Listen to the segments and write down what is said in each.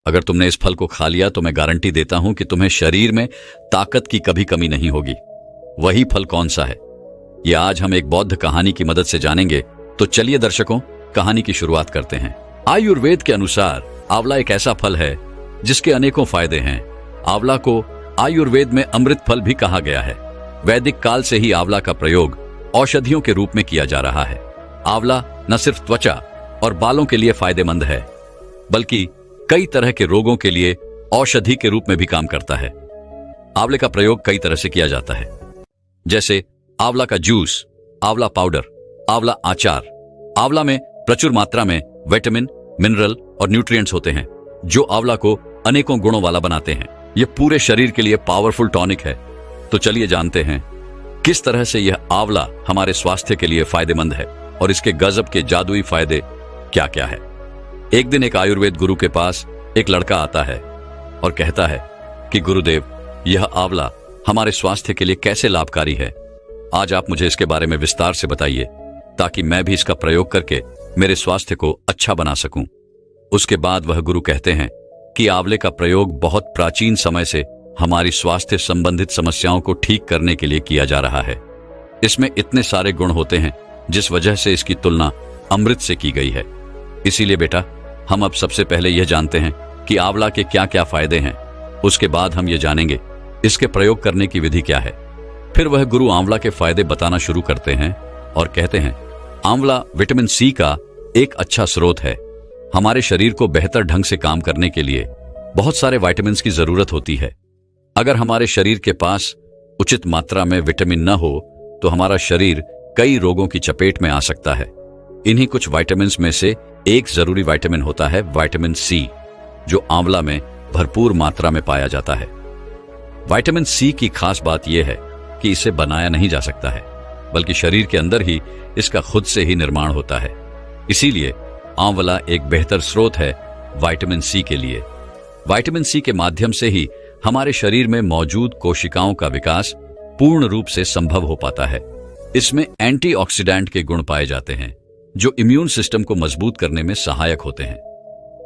अगर तुमने इस फल को खा लिया तो मैं गारंटी देता हूं कि तुम्हें शरीर में ताकत की कभी कमी नहीं होगी। वही फल कौन सा है, यह आज हम एक बौद्ध कहानी की मदद से जानेंगे। तो चलिए दर्शकों, कहानी की शुरुआत करते हैं। आयुर्वेद के अनुसार आंवला एक ऐसा फल है जिसके अनेकों फायदे हैं। आंवला को आयुर्वेद में अमृत फल भी कहा गया है। वैदिक काल से ही आंवला का प्रयोग औषधियों के रूप में किया जा रहा है। आंवला न सिर्फ त्वचा और बालों के लिए फायदेमंद है, बल्कि कई तरह के रोगों के लिए औषधि के रूप में भी काम करता है। आंवले का प्रयोग कई तरह से किया जाता है, जैसे आंवला का जूस, आंवला पाउडर, आंवला अचार। आंवला में प्रचुर मात्रा में विटामिन, मिनरल और न्यूट्रिएंट्स होते हैं जो आंवला को अनेकों गुणों वाला बनाते हैं। यह पूरे शरीर के लिए पावरफुल टॉनिक है। तो चलिए जानते हैं किस तरह से यह आंवला हमारे स्वास्थ्य के लिए फायदेमंद है और इसके गजब के जादुई फायदे क्या क्या है। एक दिन एक आयुर्वेद गुरु के पास एक लड़का आता है और कहता है कि गुरुदेव, यह आंवला हमारे स्वास्थ्य के लिए कैसे लाभकारी है। आज आप मुझे इसके बारे में विस्तार से बताइए ताकि मैं भी इसका प्रयोग करके मेरे स्वास्थ्य को अच्छा बना सकूं। उसके बाद वह गुरु कहते हैं कि आंवले का प्रयोग बहुत प्राचीन समय से हमारी स्वास्थ्य संबंधित समस्याओं को ठीक करने के लिए किया जा रहा है। इसमें इतने सारे गुण होते हैं जिस वजह से इसकी तुलना अमृत से की गई है। इसीलिए बेटा, हम अब सबसे पहले यह जानते हैं कि आंवला के क्या क्या फायदे हैं। उसके बाद हम ये जानेंगे इसके प्रयोग करने की विधि क्या है। फिर वह गुरु आंवला के फायदे बताना शुरू करते हैं और कहते हैं, आंवला विटामिन सी का एक अच्छा स्रोत है। हमारे शरीर को बेहतर ढंग से काम करने के लिए बहुत सारे विटामिन की जरूरत होती है। अगर हमारे शरीर के पास उचित मात्रा में विटामिन न हो तो हमारा शरीर कई रोगों की चपेट में आ सकता है। इन्हीं कुछ विटामिन में से एक जरूरी विटामिन होता है विटामिन सी, जो आंवला में भरपूर मात्रा में पाया जाता है। विटामिन सी की खास बात यह है कि इसे बनाया नहीं जा सकता है, बल्कि शरीर के अंदर ही इसका खुद से ही निर्माण होता है। इसीलिए आंवला एक बेहतर स्रोत है विटामिन सी के लिए। विटामिन सी के माध्यम से ही हमारे शरीर में मौजूद कोशिकाओं का विकास पूर्ण रूप से संभव हो पाता है। इसमें एंटीऑक्सीडेंट के गुण पाए जाते हैं जो इम्यून सिस्टम को मजबूत करने में सहायक होते हैं।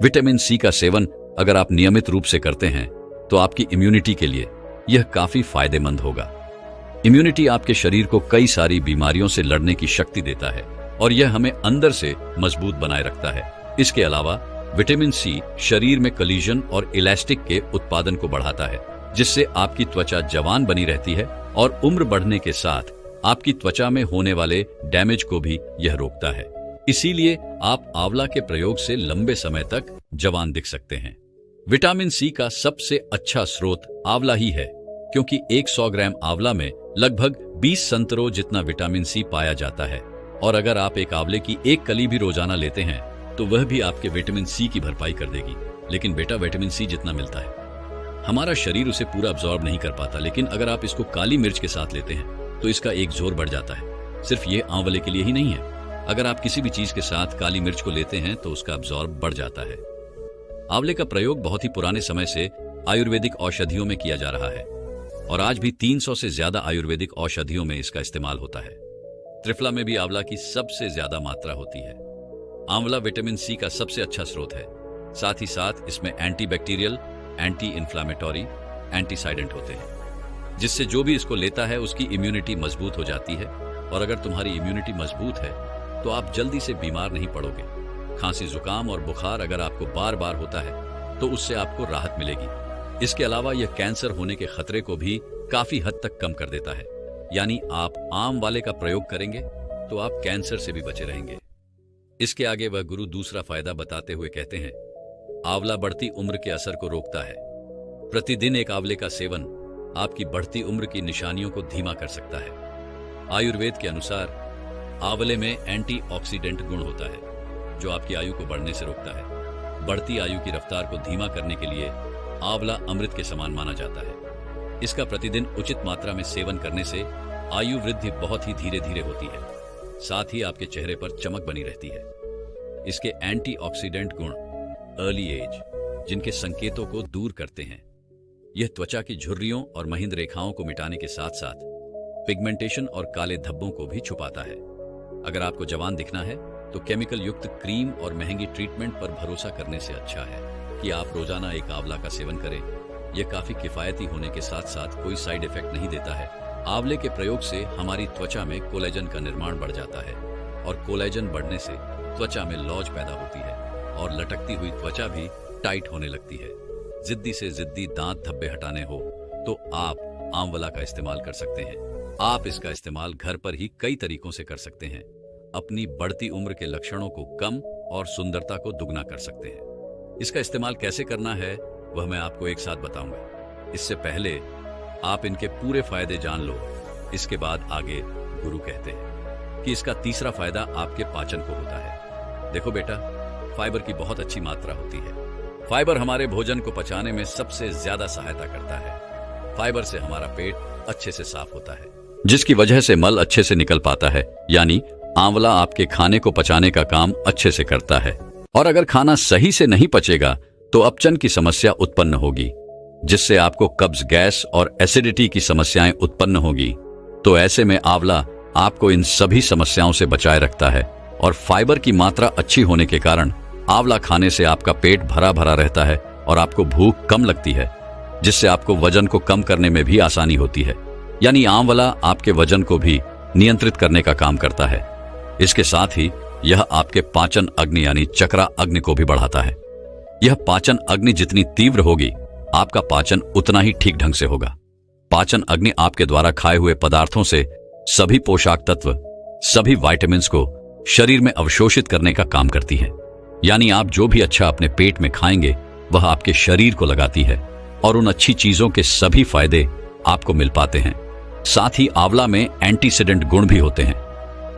विटामिन सी का सेवन अगर आप नियमित रूप से करते हैं तो आपकी इम्यूनिटी के लिए यह काफी फायदेमंद होगा। इम्यूनिटी आपके शरीर को कई सारी बीमारियों से लड़ने की शक्ति देता है और यह हमें अंदर से मजबूत बनाए रखता है। इसके अलावा विटामिन सी शरीर में कोलेजन और इलास्टिक के उत्पादन को बढ़ाता है, जिससे आपकी त्वचा जवान बनी रहती है और उम्र बढ़ने के साथ आपकी त्वचा में होने वाले डैमेज को भी यह रोकता है। इसीलिए आप आंवला के प्रयोग से लंबे समय तक जवान दिख सकते हैं। विटामिन सी का सबसे अच्छा स्रोत आंवला ही है, क्योंकि 100 ग्राम आंवला में लगभग 20 संतरों जितना विटामिन सी पाया जाता है। और अगर आप एक आंवले की एक कली भी रोजाना लेते हैं तो वह भी आपके विटामिन सी की भरपाई कर देगी। लेकिन बेटा, विटामिन सी जितना मिलता है हमारा शरीर उसे पूरा अब्सॉर्ब नहीं कर पाता। लेकिन अगर आप इसको काली मिर्च के साथ लेते हैं तो इसका एक जोर बढ़ जाता है। सिर्फ ये आंवले के लिए ही नहीं है, अगर आप किसी भी चीज के साथ काली मिर्च को लेते हैं तो उसका अब्सॉर्ब बढ़ जाता है। आंवले का प्रयोग बहुत ही पुराने समय से आयुर्वेदिक औषधियों में किया जा रहा है और आज भी 300 से ज्यादा आयुर्वेदिक औषधियों में इसका इस्तेमाल होता है। त्रिफला में भी आंवला की सबसे ज्यादा मात्रा होती है। आंवला विटामिन सी का सबसे अच्छा स्रोत है। साथ ही साथ इसमें एंटीबैक्टीरियल, एंटी इन्फ्लामेटरी, एंटीसाइडेंट होते हैं, जिससे जो भी इसको लेता है उसकी इम्यूनिटी मजबूत हो जाती है। और अगर तुम्हारी इम्यूनिटी मजबूत है तो आप जल्दी से बीमार नहीं पड़ोगे। खांसी, जुकाम और बुखार अगर आपको बार बार होता है तो उससे आपको राहत मिलेगी। इसके अलावा यह कैंसर होने के खतरे को भी काफी हद तक कम कर देता है। यानी आप आम वाले का प्रयोग करेंगे तो आप कैंसर से भी बचे रहेंगे। इसके आगे वह गुरु दूसरा फायदा बताते हुए कहते हैं, आंवला बढ़ती उम्र के असर को रोकता है। प्रतिदिन एक आंवले का सेवन आपकी बढ़ती उम्र की निशानियों को धीमा कर सकता है। आयुर्वेद के अनुसार आंवले में एंटीऑक्सीडेंट गुण होता है जो आपकी आयु को बढ़ने से रोकता है। बढ़ती आयु की रफ्तार को धीमा करने के लिए आंवला अमृत के समान माना जाता है। इसका प्रतिदिन उचित मात्रा में सेवन करने से आयु वृद्धि बहुत ही धीरे धीरे होती है, साथ ही आपके चेहरे पर चमक बनी रहती है। इसके एंटीऑक्सीडेंट गुण अर्ली एज, जिनके संकेतों को दूर करते हैं। यह त्वचा की झुर्रियों और महीन रेखाओं को मिटाने के साथ साथ पिगमेंटेशन और काले धब्बों को भी छुपाता है। अगर आपको जवान दिखना है तो केमिकल युक्त क्रीम और महंगी ट्रीटमेंट पर भरोसा करने से अच्छा है कि आप रोजाना एक आंवला का सेवन करें। यह काफी किफायती होने के साथ साथ कोई साइड इफेक्ट नहीं देता है। आंवले के प्रयोग से हमारी त्वचा में कोलेजन का निर्माण बढ़ जाता है और कोलेजन बढ़ने से त्वचा में लौज पैदा होती है और लटकती हुई त्वचा भी टाइट होने लगती है। जिद्दी से जिद्दी दांत धब्बे हटाने हो तो आप आंवला का इस्तेमाल कर सकते हैं। आप इसका इस्तेमाल घर पर ही कई तरीकों से कर सकते हैं। अपनी बढ़ती उम्र के लक्षणों को कम और सुंदरता को दुगना कर सकते हैं। इसका इस्तेमाल कैसे करना है वह मैं आपको एक साथ बताऊंगा। इससे पहले आप इनके पूरे फायदे जान लो। इसके बाद आगे गुरु कहते हैं कि इसका तीसरा फायदा आपके पाचन को होता है। देखो बेटा, फाइबर की बहुत अच्छी मात्रा होती है। फाइबर हमारे भोजन को पचाने में सबसे ज्यादा सहायता करता है। फाइबर से हमारा पेट अच्छे से साफ होता है, जिसकी वजह से मल अच्छे से निकल पाता है। यानी आंवला आपके खाने को पचाने का काम अच्छे से करता है। और अगर खाना सही से नहीं पचेगा तो अपचन की समस्या उत्पन्न होगी, जिससे आपको कब्ज, गैस और एसिडिटी की समस्याएं उत्पन्न होगी। तो ऐसे में आंवला आपको इन सभी समस्याओं से बचाए रखता है। और फाइबर की मात्रा अच्छी होने के कारण आंवला खाने से आपका पेट भरा भरा रहता है और आपको भूख कम लगती है, जिससे आपको वजन को कम करने में भी आसानी होती है। यानी आंवला आपके वजन को भी नियंत्रित करने का काम करता है। इसके साथ ही यह आपके पाचन अग्नि यानी चक्रा अग्नि को भी बढ़ाता है। यह पाचन अग्नि जितनी तीव्र होगी, आपका पाचन उतना ही ठीक ढंग से होगा। पाचन अग्नि आपके द्वारा खाए हुए पदार्थों से सभी पोषक तत्व, सभी विटामिन्स को शरीर में अवशोषित करने का काम करती है। यानी आप जो भी अच्छा अपने पेट में खाएंगे वह आपके शरीर को लगाती है और उन अच्छी चीजों के सभी फायदे आपको मिल पाते हैं। साथ ही आंवला में एंटीऑक्सीडेंट गुण भी होते हैं।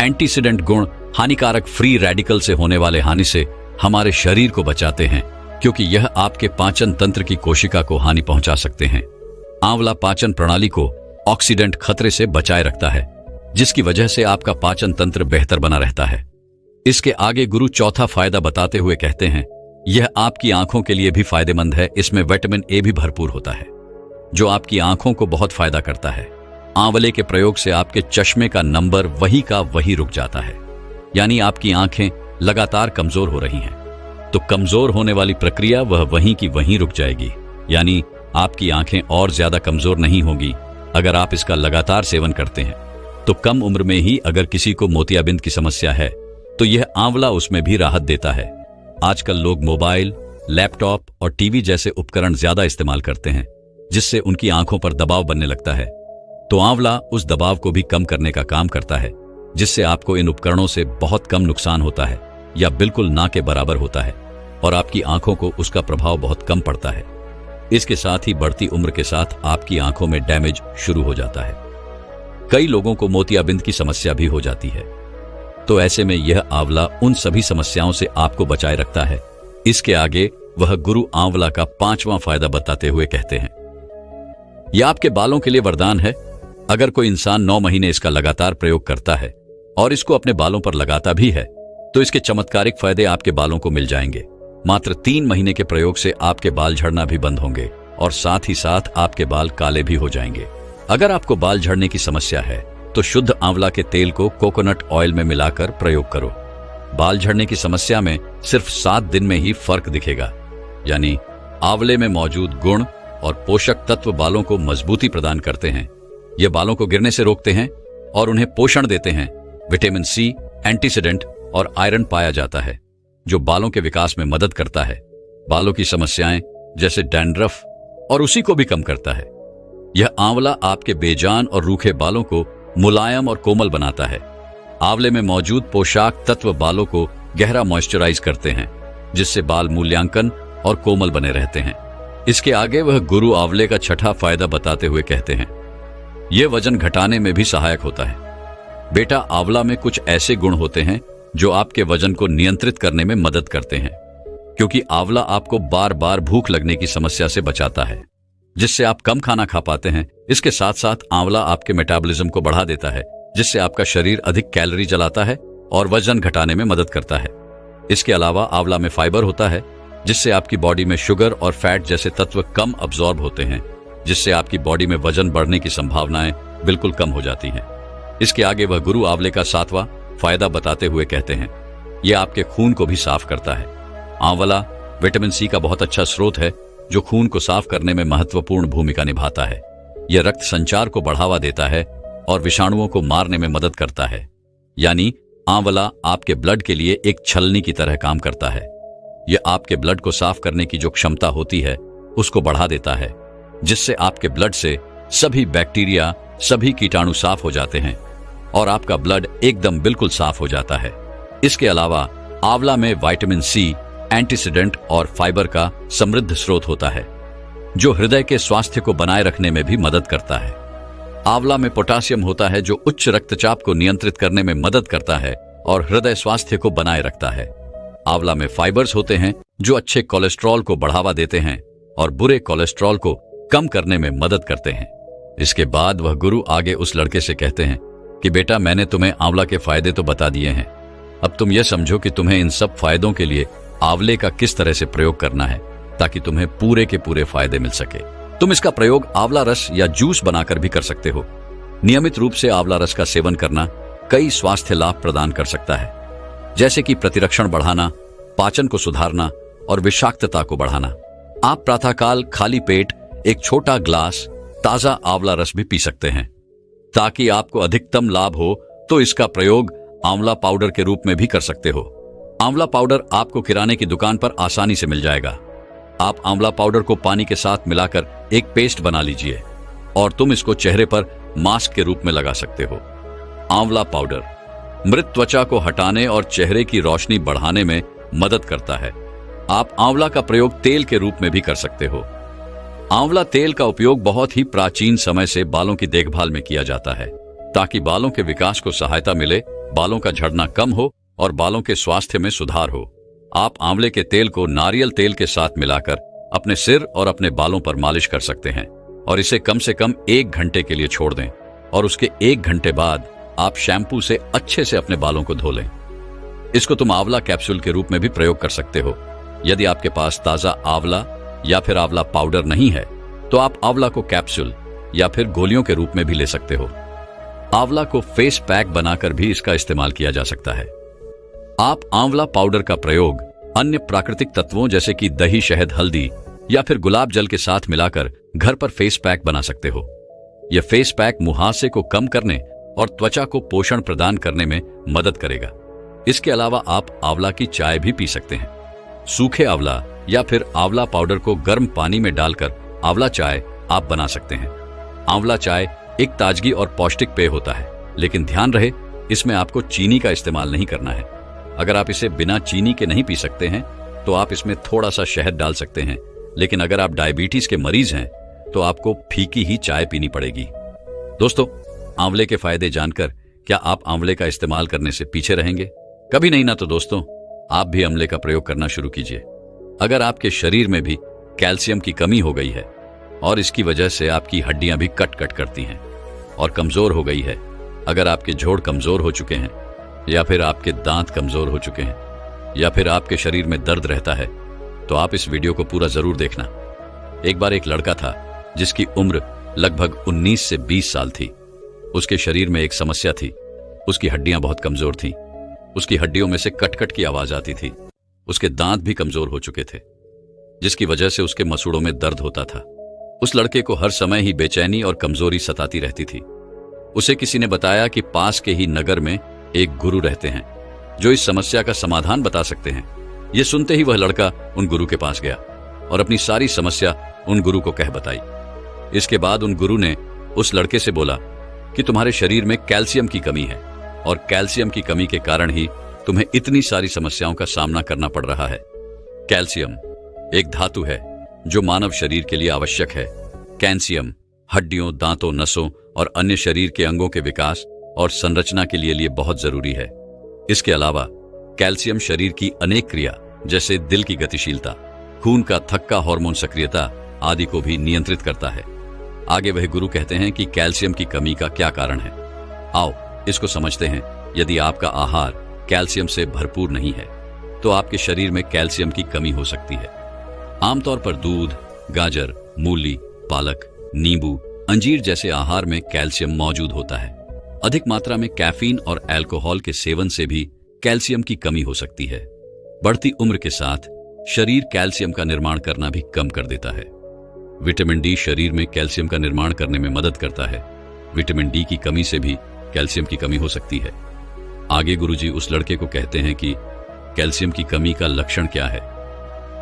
एंटीऑक्सीडेंट गुण हानिकारक फ्री रेडिकल से होने वाले हानि से हमारे शरीर को बचाते हैं, क्योंकि यह आपके पाचन तंत्र की कोशिका को हानि पहुंचा सकते हैं। आंवला पाचन प्रणाली को ऑक्सीडेंट खतरे से बचाए रखता है, जिसकी वजह से आपका पाचन तंत्र बेहतर बना रहता है। इसके आगे गुरु चौथा फायदा बताते हुए कहते हैं, यह आपकी आंखों के लिए भी फायदेमंद है। इसमें विटामिन ए भी भरपूर होता है, जो आपकी आंखों को बहुत फायदा करता है। आंवले के प्रयोग से आपके चश्मे का नंबर वही का वही रुक जाता है। यानी आपकी आंखें लगातार कमजोर हो रही हैं, तो कमजोर होने वाली प्रक्रिया वह वहीं की वहीं रुक जाएगी। यानी आपकी आंखें और ज्यादा कमजोर नहीं होगी अगर आप इसका लगातार सेवन करते हैं। तो कम उम्र में ही अगर किसी को मोतियाबिंद की समस्या है तो यह आंवला उसमें भी राहत देता है। आजकल लोग मोबाइल, लैपटॉप और टीवी जैसे उपकरण ज्यादा इस्तेमाल करते हैं, जिससे उनकी आंखों पर दबाव बनने लगता है। तो आंवला उस दबाव को भी कम करने का काम करता है, जिससे आपको इन उपकरणों से बहुत कम नुकसान होता है या बिल्कुल ना के बराबर होता है और आपकी आंखों को उसका प्रभाव बहुत कम पड़ता है। इसके साथ ही बढ़ती उम्र के साथ आपकी आंखों में डैमेज शुरू हो जाता है। कई लोगों को मोतियाबिंद की समस्या भी हो जाती है। तो ऐसे में यह आंवला उन सभी समस्याओं से आपको बचाए रखता है। इसके आगे वह गुरु आंवला का पांचवां फायदा बताते हुए कहते हैं, यह आपके बालों के लिए वरदान है। अगर कोई इंसान 9 महीने इसका लगातार प्रयोग करता है और इसको अपने बालों पर लगाता भी है तो इसके चमत्कारिक फायदे आपके बालों को मिल जाएंगे। मात्र 3 महीने के प्रयोग से आपके बाल झड़ना भी बंद होंगे और साथ ही साथ आपके बाल काले भी हो जाएंगे। अगर आपको बाल झड़ने की समस्या है तो शुद्ध आंवला के तेल को कोकोनट ऑयल में मिलाकर प्रयोग करो। बाल झड़ने की समस्या में सिर्फ 7 दिन में ही फर्क दिखेगा। यानी आंवले में मौजूद गुण और पोषक तत्व बालों को मजबूती प्रदान करते हैं। ये बालों को गिरने से रोकते हैं और उन्हें पोषण देते हैं। विटामिन सी, एंटीऑक्सीडेंट और आयरन पाया जाता है, जो बालों के विकास में मदद करता है। बालों की समस्याएं जैसे डैंड्रफ और उसी को भी कम करता है। यह आंवला आपके बेजान और रूखे बालों को मुलायम और कोमल बनाता है। आंवले में मौजूद पोषक तत्व बालों को गहरा मॉइस्चराइज करते हैं, जिससे बाल मूल्यांकन और कोमल बने रहते हैं। इसके आगे वह गुरु आंवले का छठा फायदा बताते हुए कहते हैं, यह वजन घटाने में भी सहायक होता है। बेटा, आंवला में कुछ ऐसे गुण होते हैं जो आपके वजन को नियंत्रित करने में मदद करते हैं, क्योंकि आंवला आपको बार बार भूख लगने की समस्या से बचाता है, जिससे आप कम खाना खा पाते हैं। इसके साथ साथ आंवला आपके मेटाबॉलिज्म को बढ़ा देता है, जिससे आपका शरीर अधिक कैलोरी जलाता है और वजन घटाने में मदद करता है। इसके अलावा आंवला में फाइबर होता है, जिससे आपकी बॉडी में शुगर और फैट जैसे तत्व कम अब्सॉर्ब होते हैं, जिससे आपकी बॉडी में वजन बढ़ने की संभावनाएं बिल्कुल कम हो जाती हैं। इसके आगे वह गुरु आंवले का 7वां फायदा बताते हुए कहते हैं, यह आपके खून को भी साफ करता है। आंवला विटामिन सी का बहुत अच्छा स्रोत है जो खून को साफ करने में महत्वपूर्ण भूमिका निभाता है। यह रक्त संचार को बढ़ावा देता है और विषाणुओं को मारने में मदद करता है। यानी आंवला आपके ब्लड के लिए एक छलनी की तरह काम करता है। यह आपके ब्लड को साफ करने की जो क्षमता होती है उसको बढ़ा देता है, जिससे आपके ब्लड से सभी बैक्टीरिया, सभी कीटाणु साफ हो जाते हैं और आपका ब्लड एकदम बिल्कुल साफ हो जाता है। इसके अलावा आंवला में विटामिन सी, एंटीऑक्सीडेंट और फाइबर का समृद्ध स्रोत होता है जो हृदय के स्वास्थ्य को बनाए रखने में भी मदद करता है। आंवला में पोटासियम होता है जो उच्च रक्तचाप को नियंत्रित करने में मदद करता है और हृदय स्वास्थ्य को बनाए रखता है। आंवला में फाइबर्स होते हैं जो अच्छे कोलेस्ट्रॉल को बढ़ावा देते हैं और बुरे कोलेस्ट्रॉल को कम करने में मदद करते हैं। इसके बाद वह गुरु आगे उस लड़के से कहते हैं कि बेटा, मैंने तुम्हें आंवला के फायदे तो बता दिए हैं, अब तुम यह समझो कि तुम्हें इन सब फायदों के लिए आंवले का किस तरह से प्रयोग करना है ताकि तुम्हें पूरे के पूरे फायदे मिल सके। तुम इसका प्रयोग आंवला रस या जूस बनाकर भी कर सकते हो। नियमित रूप से आंवला रस का सेवन करना कई स्वास्थ्य लाभ प्रदान कर सकता है, जैसे कि प्रतिरक्षण बढ़ाना, पाचन को सुधारना और विषाक्तता को बढ़ाना। आप प्रातःकाल खाली पेट एक छोटा ग्लास ताजा आंवला रस भी पी सकते हैं। ताकि आपको अधिकतम लाभ हो तो इसका प्रयोग आंवला पाउडर के रूप में भी कर सकते हो। आंवला पाउडर आपको किराने की दुकान पर आसानी से मिल जाएगा। आप आंवला पाउडर को पानी के साथ मिलाकर एक पेस्ट बना लीजिए और तुम इसको चेहरे पर मास्क के रूप में लगा सकते हो। आंवला पाउडर मृत त्वचा को हटाने और चेहरे की रोशनी बढ़ाने में मदद करता है। आप आंवला का प्रयोग तेल के रूप में भी कर सकते हो। आंवला तेल का उपयोग बहुत ही प्राचीन समय से बालों की देखभाल में किया जाता है ताकि बालों के विकास को सहायता मिले, बालों का झड़ना कम हो और बालों के स्वास्थ्य में सुधार हो। आप आंवले के तेल को नारियल तेल के साथ मिलाकर अपने सिर और अपने बालों पर मालिश कर सकते हैं और इसे कम से कम 1 घंटे के लिए छोड़ दें और उसके 1 घंटे बाद आप शैम्पू से अच्छे से अपने बालों को धो लें। इसको तुम आंवला कैप्सूल के रूप में भी प्रयोग कर सकते हो। यदि आपके पास ताजा आंवला या फिर आंवला पाउडर नहीं है तो आप आंवला को कैप्सूल या फिर गोलियों के रूप में भी ले सकते हो। आंवला को फेस पैक बनाकर भी इसका इस्तेमाल किया जा सकता है। आप आंवला पाउडर का प्रयोग अन्य प्राकृतिक तत्वों जैसे कि दही, शहद, हल्दी या फिर गुलाब जल के साथ मिलाकर घर पर फेस पैक बना सकते हो। यह फेस पैक मुहासे को कम करने और त्वचा को पोषण प्रदान करने में मदद करेगा। इसके अलावा आप आंवला की चाय भी पी सकते हैं। सूखे आंवला या फिर आंवला पाउडर को गर्म पानी में डालकर आंवला चाय आप बना सकते हैं। आंवला चाय एक ताजगी और पौष्टिक पेय होता है, लेकिन ध्यान रहे इसमें आपको चीनी का इस्तेमाल नहीं करना है। अगर आप इसे बिना चीनी के नहीं पी सकते हैं तो आप इसमें थोड़ा सा शहद डाल सकते हैं, लेकिन अगर आप डायबिटीज के मरीज हैं तो आपको फीकी ही चाय पीनी पड़ेगी। दोस्तों, आंवले के फायदे जानकर क्या आप आंवले का इस्तेमाल करने से पीछे रहेंगे? कभी नहीं ना। तो दोस्तों, आप भी आंवले का प्रयोग करना शुरू कीजिए। अगर आपके शरीर में भी कैल्शियम की कमी हो गई है और इसकी वजह से आपकी हड्डियां भी कट कट करती हैं और कमजोर हो गई है, अगर आपके जोड़ कमजोर हो चुके हैं या फिर आपके दांत कमजोर हो चुके हैं या फिर आपके शरीर में दर्द रहता है, तो आप इस वीडियो को पूरा जरूर देखना। एक बार एक लड़का था जिसकी उम्र लगभग 19 से 20 साल थी। उसके शरीर में एक समस्या थी। उसकी हड्डियां बहुत कमजोर थीं। उसकी हड्डियों में से कट-कट की आवाज आती थी। उसके दांत भी कमजोर हो चुके थे, जिसकी वजह से उसके मसूड़ों में दर्द होता था। उस लड़के को हर समय ही बेचैनी और कमजोरी सताती रहती थी। उसे किसी ने बताया कि पास के ही नगर में एक गुरु रहते हैं जो इस समस्या का समाधान बता सकते हैं। यह सुनते ही वह लड़का उन गुरु के पास गया और अपनी सारी समस्या उन गुरु को कह बताई। इसके बाद उन गुरु ने उस लड़के से बोला कि तुम्हारे शरीर में कैल्शियम की कमी है और कैल्शियम की कमी के कारण ही तुम्हें इतनी सारी समस्याओं का सामना करना पड़ रहा है। कैल्शियम एक धातु है जो मानव शरीर के लिए आवश्यक है। कैल्शियम हड्डियों, दांतों, नसों और अन्य शरीर के अंगों के विकास और संरचना के लिए बहुत जरूरी है। इसके अलावा कैल्शियम शरीर की अनेक क्रिया जैसे दिल की गतिशीलता, खून का थक्का, हार्मोन सक्रियता आदि को भी नियंत्रित करता है। आगे वह गुरु कहते हैं कि कैल्शियम की कमी का क्या कारण है। आओ इसको समझते हैं। यदि आपका आहार कैल्शियम से भरपूर नहीं है तो आपके शरीर में कैल्शियम की कमी हो सकती है। आमतौर पर दूध, गाजर, मूली, पालक, नींबू, अंजीर जैसे आहार में कैल्शियम मौजूद होता है। अधिक मात्रा में कैफीन और अल्कोहल के सेवन से भी कैल्शियम की कमी हो सकती है। बढ़ती उम्र के साथ शरीर कैल्शियम का निर्माण करना भी कम कर देता है। विटामिन डी शरीर में कैल्शियम का निर्माण करने में मदद करता है। विटामिन डी की कमी से भी कैल्शियम की कमी हो सकती है। आगे गुरुजी उस लड़के को कहते हैं कि कैल्शियम की कमी का लक्षण क्या है।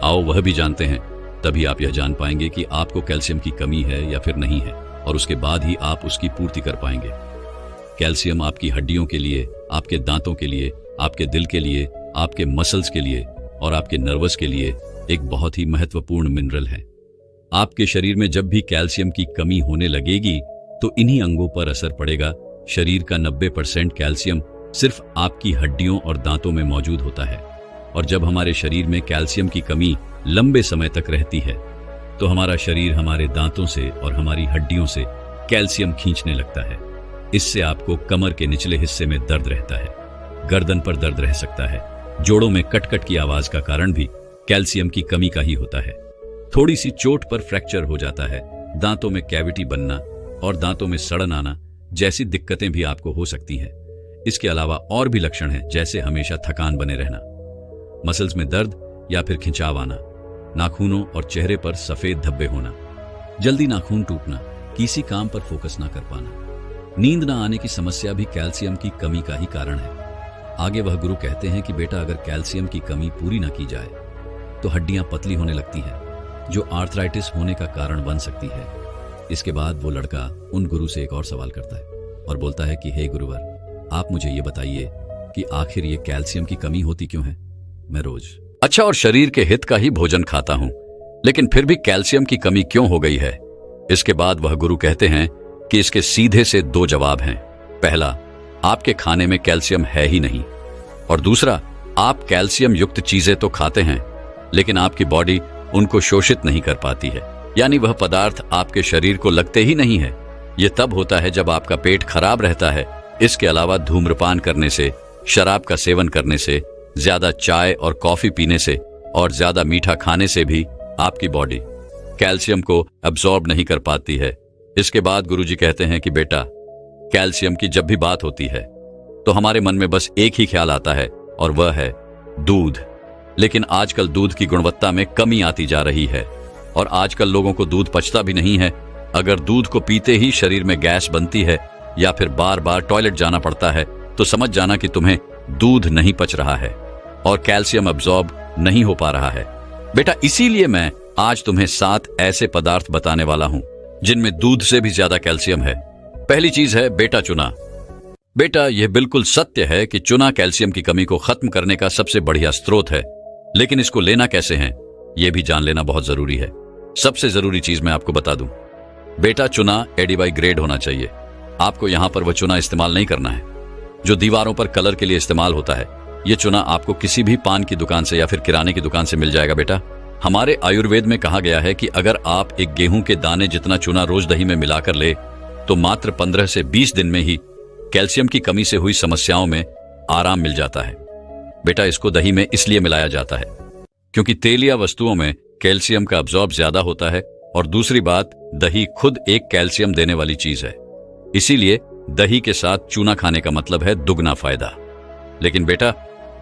आओ वह भी जानते हैं, तभी आप यह जान पाएंगे कि आपको कैल्शियम की कमी है या फिर नहीं है, और उसके बाद ही आप उसकी पूर्ति कर पाएंगे। कैल्शियम आपकी हड्डियों के लिए, आपके दांतों के लिए, आपके दिल के लिए, आपके मसल्स के लिए और आपके नर्वस के लिए एक बहुत ही महत्वपूर्ण मिनरल है। आपके शरीर में जब भी कैल्शियम की कमी होने लगेगी तो इन्हीं अंगों पर असर पड़ेगा। शरीर का 90% कैल्शियम सिर्फ आपकी हड्डियों और दांतों में मौजूद होता है, और जब हमारे शरीर में कैल्शियम की कमी लंबे समय तक रहती है तो हमारा शरीर हमारे दांतों से और हमारी हड्डियों से कैल्शियम खींचने लगता है। इससे आपको कमर के निचले हिस्से में दर्द रहता है, गर्दन पर दर्द रह सकता है, जोड़ों में कटकट की आवाज का कारण भी कैल्शियम की कमी का ही होता है। थोड़ी सी चोट पर फ्रैक्चर हो जाता है, दांतों में कैविटी बनना और दांतों में सड़न आना जैसी दिक्कतें भी आपको हो सकती हैं। इसके अलावा और भी लक्षण हैं, जैसे हमेशा थकान बने रहना, मसल्स में दर्द या फिर खिंचाव आना, नाखूनों और चेहरे पर सफेद धब्बे होना, जल्दी नाखून टूटना, किसी काम पर फोकस ना कर पाना, नींद ना आने की समस्या भी कैल्शियम की कमी का ही कारण है। आगे वह गुरु कहते हैं कि बेटा, अगर कैल्शियम की कमी पूरी ना की जाए तो हड्डियां पतली होने लगती हैं, जो आर्थराइटिस होने का कारण बन सकती है। इसके बाद वो लड़का उन गुरु से एक और सवाल करता है और बोलता है कि हे गुरुवर, आप मुझे ये बताइए कि आखिर ये कैल्शियम की कमी होती क्यों है? मैं रोज अच्छा और शरीर के हित का ही भोजन खाता हूं, लेकिन फिर भी कैल्शियम की कमी क्यों हो गई है? इसके बाद वह गुरु कहते हैं कि इसके सीधे से 2 जवाब हैं। पहला, आपके खाने में कैल्शियम है ही नहीं, और दूसरा, आप कैल्शियम युक्त चीजें तो खाते हैं लेकिन आपकी बॉडी उनको शोषित नहीं कर पाती है, यानी वह पदार्थ आपके शरीर को लगते ही नहीं है। यह तब होता है जब आपका पेट खराब रहता है। इसके अलावा धूम्रपान करने से, शराब का सेवन करने से, ज्यादा चाय और कॉफी पीने से और ज्यादा मीठा खाने से भी आपकी बॉडी कैल्शियम को अब्सॉर्ब नहीं कर पाती है। इसके बाद गुरुजी कहते हैं कि बेटा, कैल्शियम की जब भी बात होती है तो हमारे मन में बस एक ही ख्याल आता है, और वह है दूध। लेकिन आजकल दूध की गुणवत्ता में कमी आती जा रही है, और आजकल लोगों को दूध पचता भी नहीं है। अगर दूध को पीते ही शरीर में गैस बनती है या फिर बार बार टॉयलेट जाना पड़ता है तो समझ जाना कि तुम्हें दूध नहीं पच रहा है और कैल्शियम अब्सॉर्ब नहीं हो पा रहा है। बेटा, इसीलिए मैं आज तुम्हें 7 ऐसे पदार्थ बताने वाला हूं जिनमें दूध से भी ज्यादा कैल्शियम है। पहली चीज है बेटा, चुना। बेटा, यह बिल्कुल सत्य है कि चुना कैल्शियम की कमी को खत्म करने का सबसे बढ़िया स्रोत है, लेकिन इसको लेना कैसे है यह भी जान लेना बहुत जरूरी है। सबसे जरूरी चीज मैं आपको बता दूं, बेटा, चुना एडीबाई ग्रेड होना चाहिए। आपको यहां पर वह चुना इस्तेमाल नहीं करना है जो दीवारों पर कलर के लिए इस्तेमाल होता है। यह चुना आपको किसी भी पान की दुकान से या फिर किराने की दुकान से मिल जाएगा। बेटा, हमारे आयुर्वेद में कहा गया है कि अगर आप एक गेहूं के दाने जितना चुना रोज दही में मिलाकर ले तो मात्र 15 से 20 दिन में ही कैल्शियम की कमी से हुई समस्याओं में आराम मिल जाता है। बेटा, इसको दही में इसलिए मिलाया जाता है क्योंकि तेलिया वस्तुओं में कैल्शियम का अब्सॉर्ब ज्यादा होता है, और दूसरी बात, दही खुद एक कैल्शियम देने वाली चीज है। इसीलिए दही के साथ चूना खाने का मतलब है दुगना फायदा। लेकिन बेटा,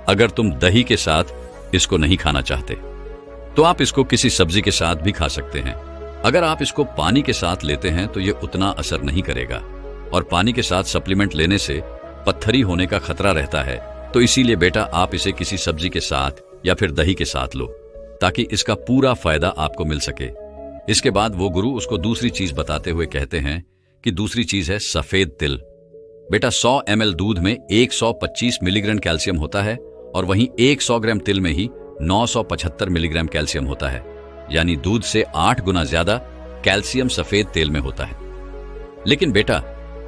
अगर तुम दही के साथ इसको नहीं खाना चाहते तो आप इसको किसी सब्जी के साथ भी खा सकते हैं। अगर आप इसको पानी के साथ लेते हैं तो यह उतना असर नहीं करेगा, और पानी के साथ सप्लीमेंट लेने से पत्थरी होने का खतरा रहता है। तो इसीलिए बेटा, आप इसे किसी सब्जी के साथ या फिर दही के साथ लो ताकि इसका पूरा फायदा आपको मिल सके। इसके बाद वो गुरु उसको दूसरी चीज बताते हुए कहते हैं कि दूसरी चीज है सफेद तिल। बेटा, 100 ml दूध में 125 मिलीग्राम कैल्शियम होता है, और वहीं 100 ग्राम तिल में ही 975 मिलीग्राम कैल्शियम होता है, यानी दूध से 8 गुना ज्यादा कैल्शियम सफेद तेल में होता है। लेकिन बेटा,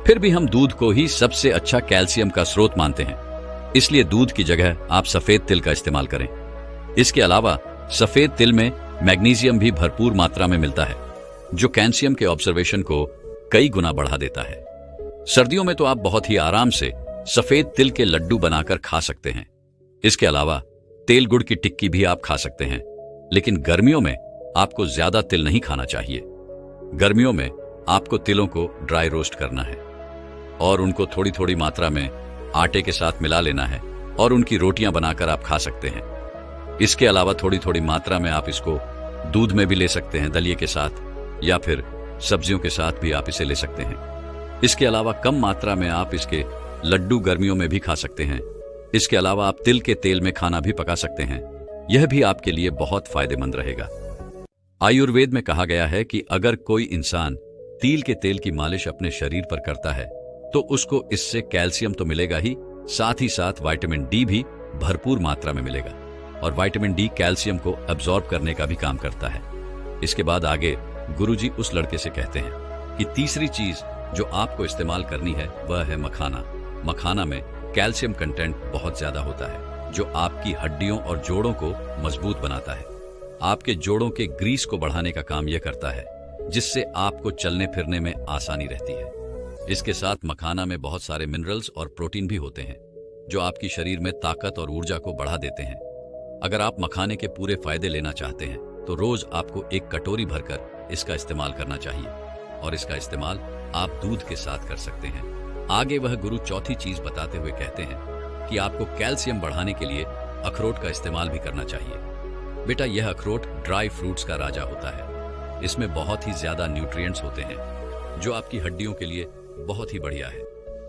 फिर भी हम दूध को ही सबसे अच्छा कैल्शियम का स्रोत मानते हैं, इसलिए दूध की जगह आप सफेद तिल का इस्तेमाल करें। इसके अलावा सफेद तिल में मैग्नीशियम भी भरपूर मात्रा में मिलता है, जो कैल्शियम के ऑब्जर्वेशन को कई गुना बढ़ा देता है। सर्दियों में तो आप बहुत ही आराम से सफेद तिल के लड्डू बनाकर खा सकते हैं। इसके अलावा तेल गुड़ की टिक्की भी आप खा सकते हैं। लेकिन गर्मियों में आपको ज्यादा तिल नहीं खाना चाहिए। गर्मियों में आपको तिलों को ड्राई रोस्ट करना है और उनको थोड़ी थोड़ी मात्रा में आटे के साथ मिला लेना है, और उनकी रोटियां बनाकर आप खा सकते हैं। इसके अलावा थोड़ी थोड़ी मात्रा में आप इसको दूध में भी ले सकते हैं दलिए के साथ, या फिर सब्जियों के साथ भी आप इसे ले सकते हैं। इसके अलावा कम मात्रा में आप इसके लड्डू गर्मियों में भी खा सकते हैं। इसके अलावा आप तिल के तेल में खाना भी पका सकते हैं। यह भी आपके लिए बहुत फायदेमंद रहेगा। आयुर्वेद में कहा गया है कि अगर कोई इंसान तिल के तेल की मालिश अपने शरीर पर करता है तो उसको इससे कैल्शियम तो मिलेगा ही, साथ ही साथ विटामिन डी भी भरपूर मात्रा में मिलेगा। और विटामिन डी कैल्शियम को अब्सॉर्ब करने का भी काम करता है। इसके बाद आगे गुरुजी उस लड़के से कहते हैं कि तीसरी चीज जो आपको इस्तेमाल करनी है वह है मखाना। मखाना में कैल्शियम कंटेंट बहुत ज्यादा होता है जो आपकी हड्डियों और जोड़ों को मजबूत बनाता है। आपके जोड़ों के ग्रीस को बढ़ाने का काम यह करता है, जिससे आपको चलने फिरने में आसानी रहती है। इसके साथ मखाना में बहुत सारे मिनरल्स और प्रोटीन भी होते हैं जो आपकी शरीर में ताकत और ऊर्जा को बढ़ा देते हैं। अगर आप मखाने के पूरे फायदे लेना चाहते हैं तो रोज आपको एक कटोरी भरकर इसका इस्तेमाल करना चाहिए, और इसका इस्तेमाल आप दूध के साथ कर सकते हैं। आगे वह गुरु चौथी चीज बताते हुए कहते हैं कि आपको कैल्शियम बढ़ाने के लिए अखरोट का इस्तेमाल भी करना चाहिए। बेटा, यह अखरोट ड्राई फ्रूट्स का राजा होता है। इसमें बहुत ही ज्यादा न्यूट्रिएंट्स होते हैं जो आपकी हड्डियों के लिए बहुत ही बढ़िया है।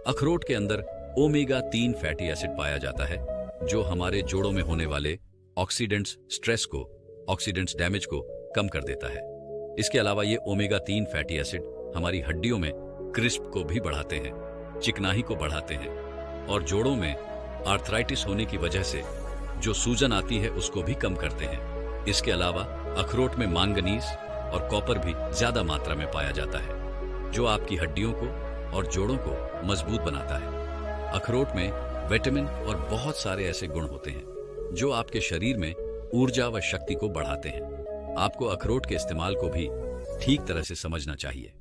अखरोट के अंदर ओमेगा 3 फैटी एसिड पाया जाता है जो हमारे जोड़ों में होने वाले ऑक्सीडेंट्स स्ट्रेस को, ऑक्सीडेंट्स डैमेज को कम कर देता है। इसके अलावा ये ओमेगा 3 फैटी एसिड हमारी हड्डियों में क्रिस्प को भी बढ़ाते हैं, चिकनाई को बढ़ाते हैं, और जोड़ों में आर्थराइटिस होने की वजह से जो सूजन आती है उसको भी कम करते हैं। इसके अलावा अखरोट में मांगनीज और कॉपर भी ज्यादा मात्रा में पाया जाता है जो आपकी हड्डियों को और जोड़ों को मजबूत बनाता है। अखरोट में विटामिन और बहुत सारे ऐसे गुण होते हैं जो आपके शरीर में ऊर्जा व शक्ति को बढ़ाते हैं। आपको अखरोट के इस्तेमाल को भी ठीक तरह से समझना चाहिए।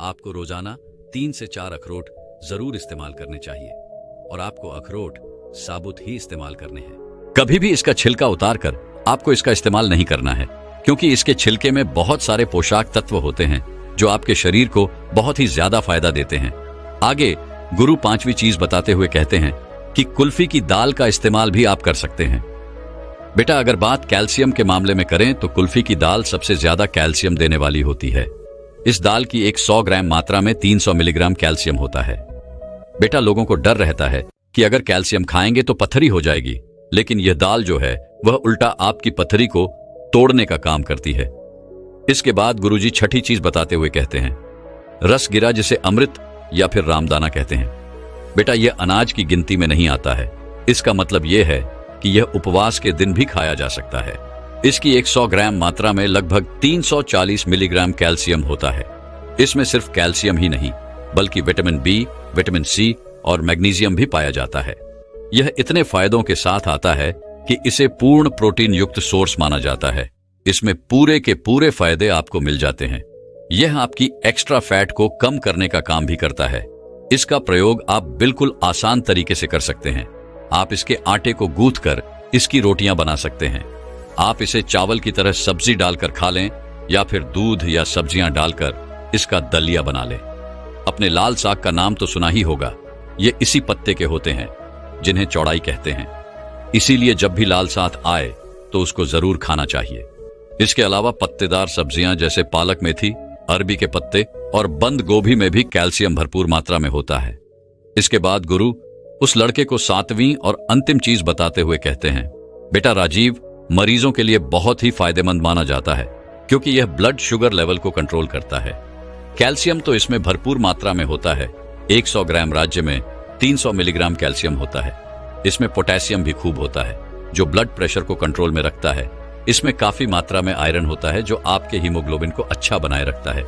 आपको रोजाना 3 से 4 अखरोट जरूर इस्तेमाल करने चाहिए, और आपको अखरोट साबुत ही इस्तेमाल करने हैं। कभी भी इसका छिलका उतारकर आपको इसका इस्तेमाल नहीं करना है, क्योंकि इसके छिलके में बहुत सारे पोषक तत्व होते हैं जो आपके शरीर को बहुत ही ज्यादा फायदा देते हैं। आगे गुरु 5वीं चीज बताते हुए कहते हैं कि कुल्फी की दाल का इस्तेमाल भी आप कर सकते हैं। बेटा, अगर बात कैल्शियम के मामले में करें तो कुल्फी की दाल सबसे ज्यादा कैल्शियम देने वाली होती है। इस दाल की एक 100 ग्राम मात्रा में 300 मिलीग्राम कैल्शियम होता है। बेटा, लोगों को डर रहता है कि अगर कैल्शियम खाएंगे तो पथरी हो जाएगी, लेकिन यह दाल जो है वह उल्टा आपकी पथरी को तोड़ने का काम करती है। इसके बाद गुरुजी 6ठी चीज बताते हुए कहते हैं रसगिरा, जिसे अमृत या फिर रामदाना कहते हैं। बेटा, यह अनाज की गिनती में नहीं आता है। इसका मतलब यह है कि यह उपवास के दिन भी खाया जा सकता है। इसकी 100 ग्राम मात्रा में लगभग 340 मिलीग्राम कैल्शियम होता है। इसमें सिर्फ कैल्शियम ही नहीं बल्कि विटामिन बी, विटामिन सी और मैग्नीशियम भी पाया जाता है। यह इतने फायदों के साथ आता है कि इसे पूर्ण प्रोटीन युक्त सोर्स माना जाता है। इसमें पूरे के पूरे फायदे आपको मिल जाते हैं। यह आपकी एक्स्ट्रा फैट को कम करने का काम भी करता है। इसका प्रयोग आप बिल्कुल आसान तरीके से कर सकते हैं। आप इसके आटे को गूंथकर इसकी रोटियां बना सकते हैं। आप इसे चावल की तरह सब्जी डालकर खा लें, या फिर दूध या सब्जियां डालकर इसका दलिया बना लें। अपने लाल साग का नाम तो सुना ही होगा। ये इसी पत्ते के होते हैं जिन्हें चौड़ाई कहते हैं। इसीलिए जब भी लाल साग आए तो उसको जरूर खाना चाहिए। इसके अलावा पत्तेदार सब्जियां जैसे पालक, मेथी, अरबी के पत्ते और बंद गोभी में भी कैल्शियम भरपूर मात्रा में होता है। इसके बाद गुरु उस लड़के को 7वीं और अंतिम चीज बताते हुए कहते हैं बेटा राजीव, मरीजों के लिए बहुत ही फायदेमंद माना जाता है क्योंकि यह ब्लड शुगर लेवल को कंट्रोल करता है। कैल्शियम तो इसमें भरपूर मात्रा में होता है। 100 ग्राम राज्य में 300 मिलीग्राम कैल्शियम होता है। इसमें पोटेशियम भी खूब होता है जो ब्लड प्रेशर को कंट्रोल में रखता है। इसमें काफी मात्रा में आयरन होता है जो आपके हीमोग्लोबिन को अच्छा बनाए रखता है।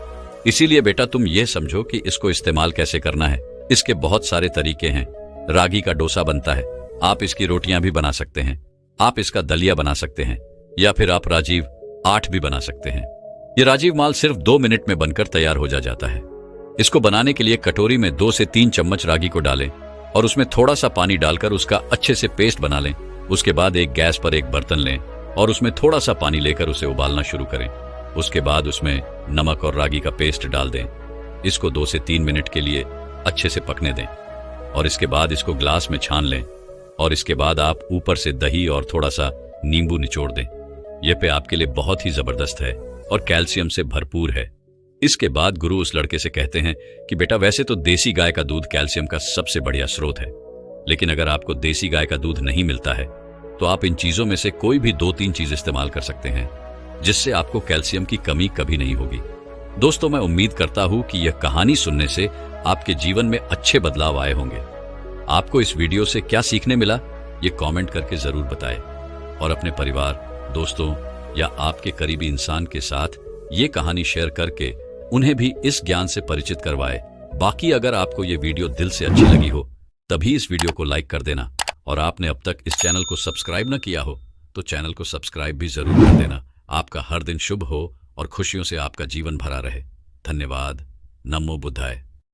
इसीलिए बेटा तुम ये समझो कि इसको इस्तेमाल कैसे करना है। इसके बहुत सारे तरीके हैं। रागी का डोसा बनता है, आप इसकी रोटियां भी बना सकते हैं। आप इसका दलिया बना सकते हैं, या फिर आप राजीव 8 भी बना सकते हैं। ये राजीव माल सिर्फ 2 मिनट में बनकर तैयार हो जाता है। इसको बनाने के लिए कटोरी में 2 से 3 चम्मच रागी को डालें और उसमें थोड़ा सा पानी डालकर उसका अच्छे से पेस्ट बना लें। उसके बाद एक गैस पर एक बर्तन लें और उसमें थोड़ा सा पानी लेकर उसे उबालना शुरू करें। उसके बाद उसमें नमक और रागी का पेस्ट डाल दें। इसको 2 से 3 मिनट के लिए अच्छे से पकने दें और इसके बाद इसको ग्लास में छान लें। और इसके बाद आप ऊपर से दही और थोड़ा सा नींबू निचोड़ दें। यह पेय आपके लिए बहुत ही जबरदस्त है और कैल्शियम से भरपूर है। इसके बाद गुरु उस लड़के से कहते हैं कि बेटा, वैसे तो देसी गाय का दूध कैल्शियम का सबसे बढ़िया स्रोत है, लेकिन अगर आपको देसी गाय का दूध नहीं मिलता है तो आप इन चीजों में से कोई भी 2-3 चीज इस्तेमाल कर सकते हैं, जिससे आपको कैल्शियम की कमी कभी नहीं होगी। दोस्तों, मैं उम्मीद करता हूं कि यह कहानी सुनने से आपके जीवन में अच्छे बदलाव आए होंगे। आपको इस वीडियो से क्या सीखने मिला, ये कमेंट करके जरूर बताएं और अपने परिवार, दोस्तों या आपके करीबी इंसान के साथ ये कहानी शेयर करके उन्हें भी इस ज्ञान से परिचित करवाएं। बाकी अगर आपको ये वीडियो दिल से अच्छी लगी हो तभी इस वीडियो को लाइक कर देना, और आपने अब तक इस चैनल को सब्सक्राइब न किया हो तो चैनल को सब्सक्राइब भी जरूर कर देना। आपका हर दिन शुभ हो और खुशियों से आपका जीवन भरा रहे। धन्यवाद। नमो बुद्धाय।